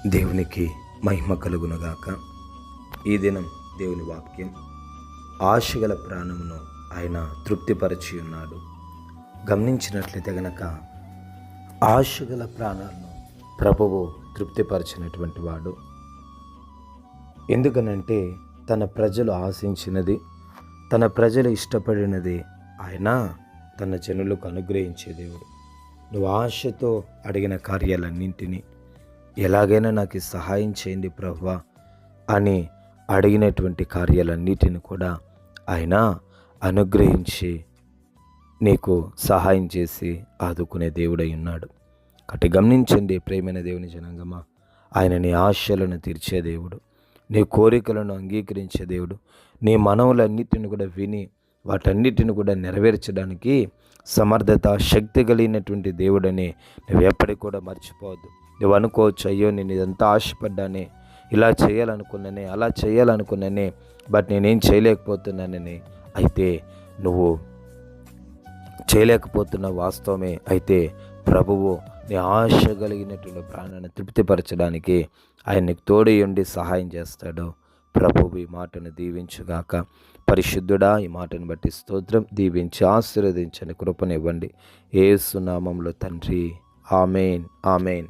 దేవునికి మహిమ కలుగునుగాక. ఈ దినం దేవుని వాక్యం, ఆశగల ప్రాణమును ఆయన తృప్తిపరచి ఉన్నాడు. గమనించినట్లయితే గనక ఆశగల ప్రాణాలను ప్రభువు తృప్తిపరిచినటువంటి వాడు. ఎందుకనంటే తన ప్రజలు ఆశించినది, తన ప్రజలు ఇష్టపడినది ఆయన తన జనులకు అనుగ్రహించే దేవుడు. నువ్వు ఆశతో అడిగిన కార్యాలన్నింటినీ ఎలాగైనా నాకు సహాయం చేయండి ప్రభువా అని అడిగినటువంటి కార్యాలన్నిటిని కూడా ఆయన అనుగ్రహించి నీకు సహాయం చేసి ఆదుకునే దేవుడై ఉన్నాడు. కాబట్టి గమనించండి ప్రేమైన దేవుని జనాంగమా, ఆయన నీ ఆశలను తీర్చే దేవుడు, నీ కోరికలను అంగీకరించే దేవుడు, నీ మనవులన్నిటిని కూడా విని వాటన్నిటిని కూడా నెరవేర్చడానికి సమర్థత, శక్తి కలిగినటువంటి దేవుడని నువ్వు ఎప్పటికి కూడా మర్చిపోవద్దు. నువ్వు అనుకోవచ్చు, అయ్యో నేను ఇదంతా ఆశపడ్డానే, ఇలా చేయాలనుకున్నానే, అలా చేయాలనుకున్నానే, బట్ నేనేం చేయలేకపోతున్నానని. అయితే నువ్వు చేయలేకపోతున్న వాస్తవమే. అయితే ప్రభువు నీ ఆశ కలిగినటువంటి ప్రాణాన్ని తృప్తిపరచడానికి ఆయన నీకు తోడై ఉండి సహాయం చేస్తాడు. ప్రభువు ఈ మాటను దీవించుగాక. పరిశుద్ధుడా, ఈ మాటను బట్టి స్తోత్రం. దీవించి ఆశీర్వదించని కృపనివ్వండి. యేసు నామములో తండ్రి, ఆమేన్, ఆమేన్.